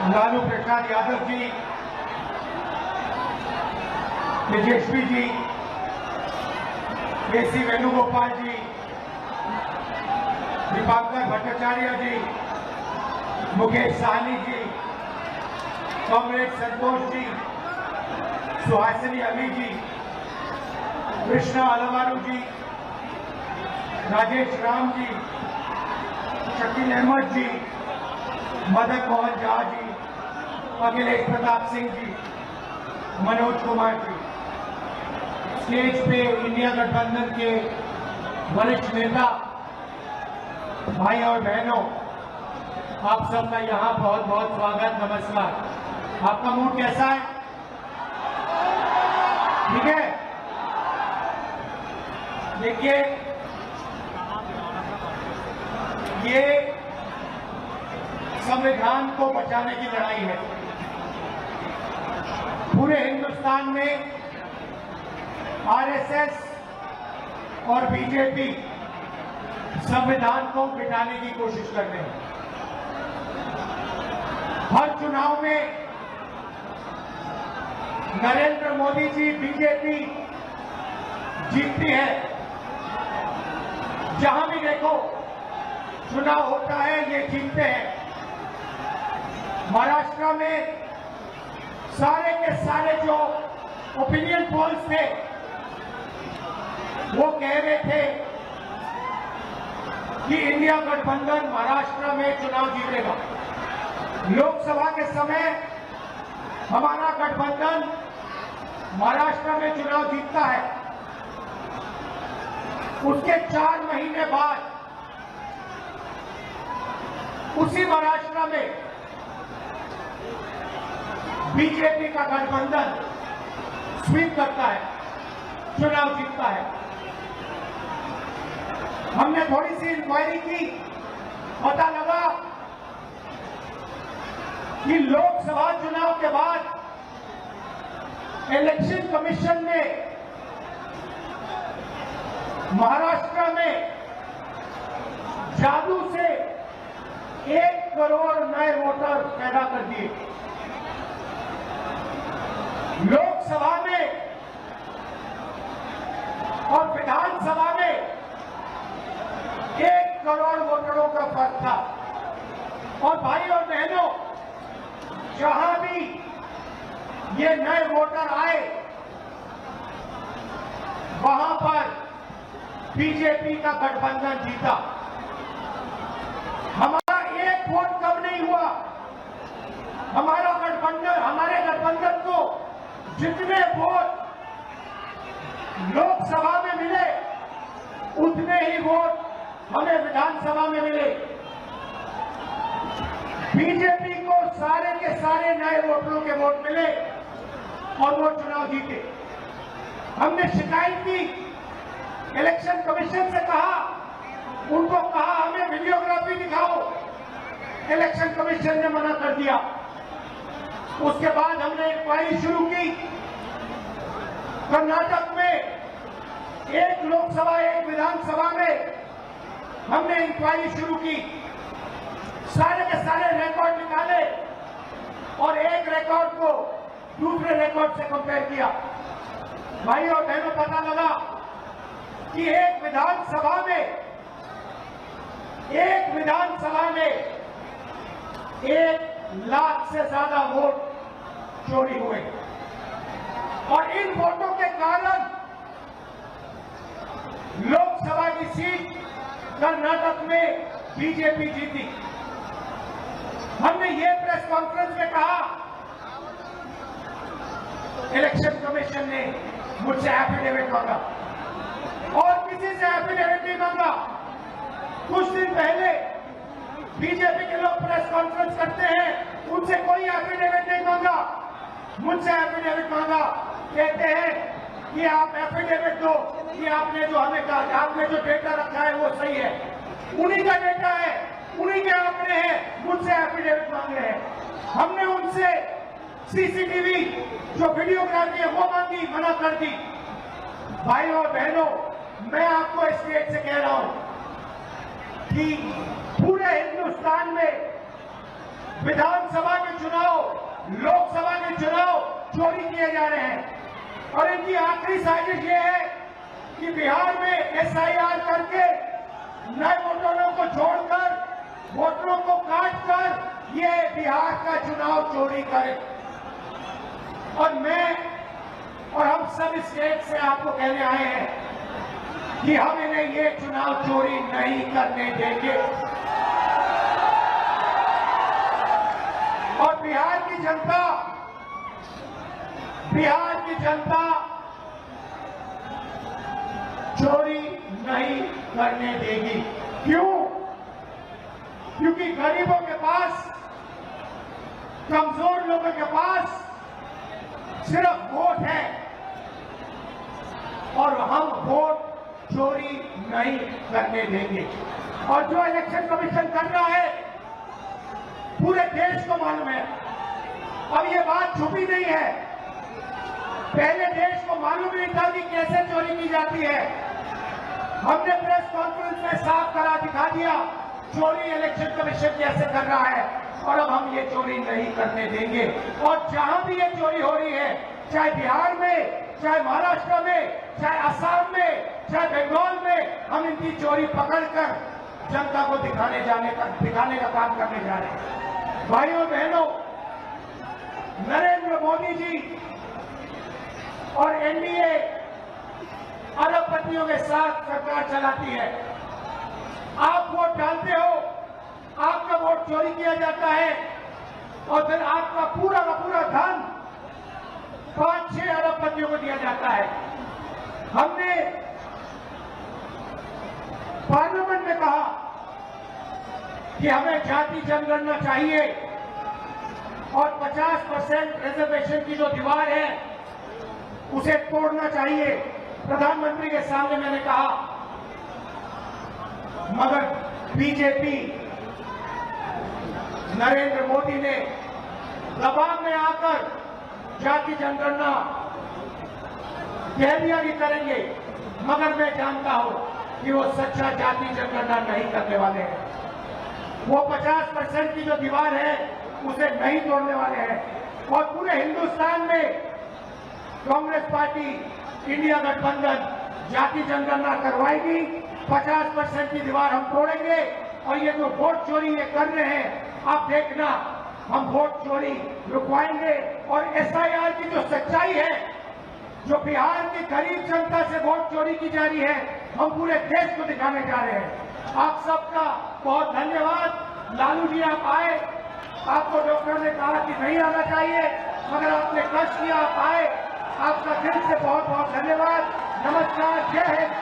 लालू प्रसाद यादव जी, तेजस्वी जी, केसी वेणुगोपाल जी, दीपांकर भट्टाचार्य जी, मुकेश सहनी जी, comrade Santosh ji, Suhasini Ali जी, कृष्णा अलवारू जी, राजेश राम जी, शकील अहमद जी, Madan Mohan Jha ji, Akhilesh Pratap Singh ji, Manoj Kumar ji, stage पे India गठबंधन के वरिष्ठ नेता भाई और बहनों, आप सबका यहाँ बहुत बहुत स्वागत, नमस्कार। आपका मूड कैसा है? ठीक है। देखिए, ये संविधान को बचाने की लड़ाई है। पूरे हिंदुस्तान में आरएसएस और बीजेपी संविधान को मिटाने की कोशिश कर रहे हैं। हर चुनाव में नरेंद्र मोदी जी, बीजेपी जीतती है। जहां भी देखो चुनाव होता है, ये जीतते हैं। महाराष्ट्र में सारे के सारे जो ओपिनियन पोल्स थे वो कह रहे थे कि इंडिया गठबंधन महाराष्ट्र में चुनाव जीतेगा। लोकसभा के समय हमारा गठबंधन महाराष्ट्र में चुनाव जीतता है। उसके 4 महीने बाद उसी महाराष्ट्र में बीजेपी का गठबंधन स्वीप करता है, चुनाव जीतता है। हमने थोड़ी सी इंक्वायरी की, पता लगा कि लोकसभा चुनाव के बाद इलेक्शन कमीशन ने महाराष्ट्र में जादू से 1 करोड़ नए वोटर पैदा कर दिए। लोकसभा में और विधानसभा में 1 करोड़ वोटरों का फर्क था। और भाई और बहनों, जहां भी ये नए वोटर आए, वहां पर बीजेपी का गठबंधन जीता। हमारा 1 वोट कम नहीं हुआ। हमारा गठबंधन, हमारे गठबंधन को जितने वोट लोकसभा में मिले, उतने ही वोट हमें विधानसभा में मिले। बीजेपी को सारे के सारे नए वोटरों के वोट मिले और वो चुनाव जीते। हमने शिकायत की, इलेक्शन कमीशन से कहा, उनको कहा हमें वीडियोग्राफी दिखाओ। इलेक्शन कमीशन ने मना कर दिया। उसके बाद हमने इंक्वायरी शुरू की। कर्नाटक में 1 लोकसभा 1 विधानसभा में हमने इंक्वायरी शुरू की। सारे के सारे रिकॉर्ड निकाले और एक रिकॉर्ड को दूसरे रिकॉर्ड से कंपेयर किया। भाई और बहनों, पता लगा कि एक विधानसभा में 1 लाख से ज्यादा वोट चोरी हुए। और इन वोटों के कारण लोकसभा की सीट कर्नाटक में बीजेपी जीती। हमने ये प्रेस कॉन्फ्रेंस में कहा, इलेक्शन कमीशन ने मुझसे एफिडेविट मांगा और किसी से एफिडेविट नहीं मांगा। कुछ दिन पहले बीजेपी के लोग प्रेस कॉन्फ्रेंस करते हैं, उनसे कोई एफिडेविट नहीं मांगा, मुझसे एफिडेविट मांगा। कहते हैं कि आप एफिडेविट दो कि आपने जो हमें कहा, आपने जो डेटा रखा है वो सही है। उन्हीं का डेटा है, उन्हीं के आंकड़े हैं, मुझसे एफिडेविट मांग रहे हैं। हमने उनसे सीसीटीवी जो वीडियोग्राफी है वो मांगी, मना कर दी। भाई और बहनों, मैं आपको इस स्टेज से कह रहा हूं कि पूरे हिंदुस्तान में विधानसभा के चुनाव इनकी आखिरी साजिश ये है कि बिहार में SIR करके नए वोटरों को जोड़कर वोटरों को काटकर ये बिहार का चुनाव चोरी करे। और मैं और हम सब स्टेट से आपको कहने आए हैं कि हम इन्हें ये चुनाव चोरी नहीं करने देंगे। और बिहार की जनता चोरी नहीं करने देगी। क्यों? क्योंकि गरीबों के पास, कमजोर लोगों के पास सिर्फ वोट है और हम वोट चोरी नहीं करने देंगे। और जो इलेक्शन कमीशन कर रहा है पूरे देश को मालूम है। अब ये बात छुपी नहीं है, पहले देश को मालूम नहीं था कि कैसे चोरी की जाती है। हमने प्रेस कॉन्फ्रेंस में साफ करा दिखा दिया चोरी इलेक्शन कमीशन कैसे कर रहा है, और अब हम ये चोरी नहीं करने देंगे। और जहां भी ये चोरी हो रही है, चाहे बिहार में, चाहे महाराष्ट्र में, चाहे असम में, चाहे बंगाल में, हम इनकी चोरी पकड़कर जनता को दिखाने का काम करने जा रहे हैं। भाइयों बहनों, नरेंद्र मोदी जी और NDA अरबपतियों के साथ सरकार चलाती है। आप वोट डालते हो, आपका वोट चोरी किया जाता है और फिर आपका पूरा का पूरा धन 5-6 अरबपतियों को दिया जाता है। हमने पार्लियामेंट में कहा कि हमें जाति जनगणना चाहिए और 50% रिजर्वेशन की जो दीवार है उसे तोड़ना चाहिए। प्रधानमंत्री के सामने मैंने कहा, मगर बीजेपी, नरेंद्र मोदी ने दबाव में आकर जाति जनगणना कह दिया कि करेंगे, मगर मैं जानता हूं कि वो सच्चा जाति जनगणना नहीं करने वाले हैं। वो 50% की जो दीवार है उसे नहीं तोड़ने वाले हैं। और पूरे हिंदुस्तान में कांग्रेस पार्टी, इंडिया गठबंधन जाति जनगणना करवाएगी, 50% की दीवार हम तोड़ेंगे। और ये जो वोट चोरी ये कर रहे हैं, आप देखना, हम वोट चोरी रुकवाएंगे। और SIR की जो सच्चाई है, जो बिहार की गरीब जनता से वोट चोरी की जा रही है, हम पूरे देश को दिखाने जा रहे हैं। आप सबका बहुत धन्यवाद। लालू जी आप आए, आपको डॉक्टर ने कहा कि नहीं आना चाहिए, मगर आपने कष्ट किया, आप आए। आपका दिल से बहुत बहुत धन्यवाद। नमस्कार, जय हिंद।